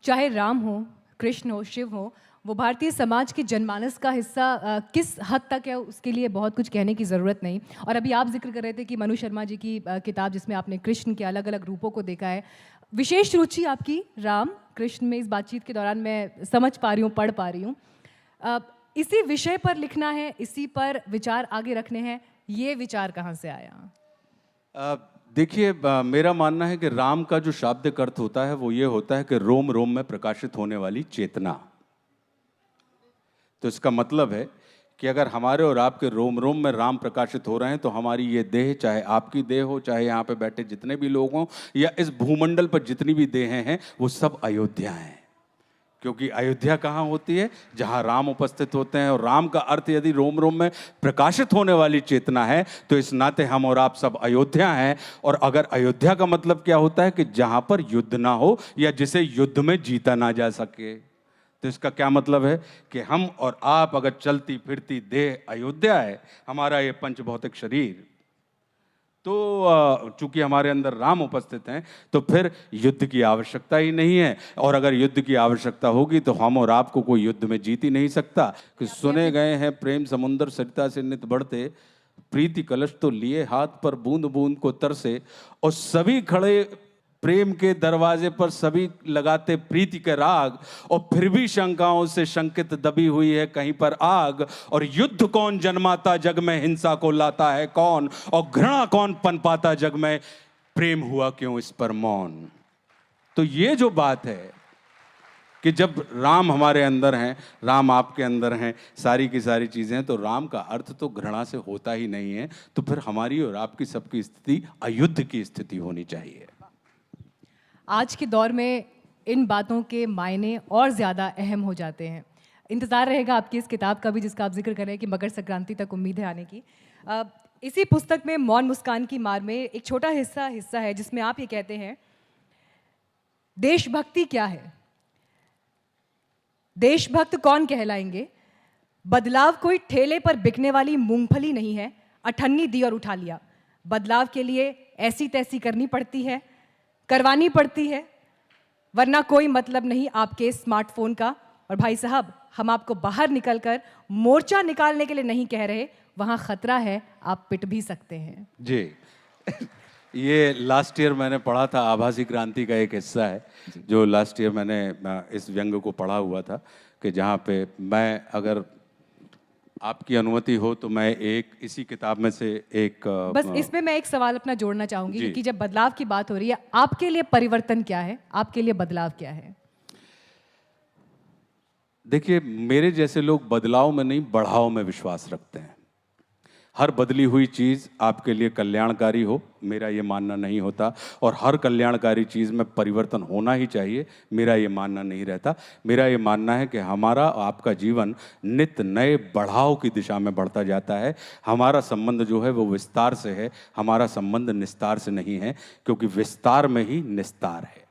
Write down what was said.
चाहे राम हो, कृष्ण हो, शिव हो, वो भारतीय समाज के जनमानस का हिस्सा किस हद तक है उसके लिए बहुत कुछ कहने की ज़रूरत नहीं। और अभी आप जिक्र कर रहे थे कि मनु शर्मा जी की किताब जिसमें आपने कृष्ण के अलग अलग रूपों को देखा है। विशेष रुचि आपकी राम कृष्ण में इस बातचीत के दौरान मैं समझ पा रही हूँ, पढ़ पा रही हूँ। इसी विषय पर लिखना है, इसी पर विचार आगे रखने हैं, ये विचार कहाँ से आया? देखिए, मेरा मानना है कि राम का जो शाब्दिक अर्थ होता है वो ये होता है कि रोम रोम में प्रकाशित होने वाली चेतना। तो इसका मतलब है कि अगर हमारे और आपके रोम रोम में राम प्रकाशित हो रहे हैं तो हमारी ये देह, चाहे आपकी देह हो, चाहे यहाँ पे बैठे जितने भी लोग हों, या इस भूमंडल पर जितनी भी देहें हैं, वो सब अयोध्या हैं। क्योंकि अयोध्या कहाँ होती है? जहाँ राम उपस्थित होते हैं। और राम का अर्थ यदि रोम रोम में प्रकाशित होने वाली चेतना है तो इस नाते हम और आप सब अयोध्या हैं। और अगर अयोध्या का मतलब क्या होता है कि जहाँ पर युद्ध ना हो या जिसे युद्ध में जीता ना जा सके। तो इसका क्या मतलब है कि हम और आप अगर चलती फिरती देह अयोध्या है, हमारा ये पंच भौतिक शरीर, तो चूंकि हमारे अंदर राम उपस्थित हैं तो फिर युद्ध की आवश्यकता ही नहीं है। और अगर युद्ध की आवश्यकता होगी तो हम और आपको कोई युद्ध में जीत ही नहीं सकता। कि सुने गए हैं प्रेम समुंदर सरिता से नित बढ़ते, प्रीति कलश तो लिए हाथ पर बूंद बूंद को तरसे। और सभी खड़े प्रेम के दरवाजे पर, सभी लगाते प्रीति के राग, और फिर भी शंकाओं से शंकित दबी हुई है कहीं पर आग। और युद्ध कौन जन्माता जग में, हिंसा को लाता है कौन, और घृणा कौन पनपाता जग में, प्रेम हुआ क्यों इस पर मौन। तो ये जो बात है कि जब राम हमारे अंदर हैं, राम आपके अंदर हैं, सारी की सारी चीज़ें हैं, तो राम का अर्थ तो घृणा से होता ही नहीं है। तो फिर हमारी और आपकी सबकी स्थिति अयुद्ध की स्थिति होनी चाहिए। आज के दौर में इन बातों के मायने और ज़्यादा अहम हो जाते हैं। इंतज़ार रहेगा आपकी इस किताब का भी जिसका आप जिक्र कर रहे हैं कि मकर संक्रांति तक उम्मीद है आने की। इसी पुस्तक में मौन मुस्कान की मार में एक छोटा हिस्सा है जिसमें आप ये कहते हैं, देशभक्ति क्या है, देशभक्त कौन कहलाएंगे, बदलाव कोई ठेले पर बिकने वाली मूंगफली नहीं है, अठन्नी दी और उठा लिया। बदलाव के लिए ऐसी तैसी करनी पड़ती है, करवानी पड़ती है, वरना कोई मतलब नहीं आपके स्मार्टफोन का। और भाई साहब, हम आपको बाहर निकलकर मोर्चा निकालने के लिए नहीं कह रहे, वहां खतरा है, आप पिट भी सकते हैं। जी ये लास्ट ईयर मैंने पढ़ा था, आभासी क्रांति का एक हिस्सा है जो लास्ट ईयर मैंने इस व्यंग को पढ़ा हुआ था, कि जहाँ पे मैं, अगर आपकी अनुमति हो तो मैं एक इसी किताब में से एक बस इसमें मैं एक सवाल अपना जोड़ना चाहूंगी, क्योंकि जब बदलाव की बात हो रही है, आपके लिए परिवर्तन क्या है, आपके लिए बदलाव क्या है? देखिए, मेरे जैसे लोग बदलाव में नहीं, बढ़ाव में विश्वास रखते हैं। हर बदली हुई चीज़ आपके लिए कल्याणकारी हो, मेरा ये मानना नहीं होता। और हर कल्याणकारी चीज़ में परिवर्तन होना ही चाहिए, मेरा ये मानना नहीं रहता। मेरा ये मानना है कि हमारा आपका जीवन नित्य नए बढ़ाव की दिशा में बढ़ता जाता है। हमारा संबंध जो है वो विस्तार से है, हमारा संबंध निस्तार से नहीं है, क्योंकि विस्तार में ही निस्तार है।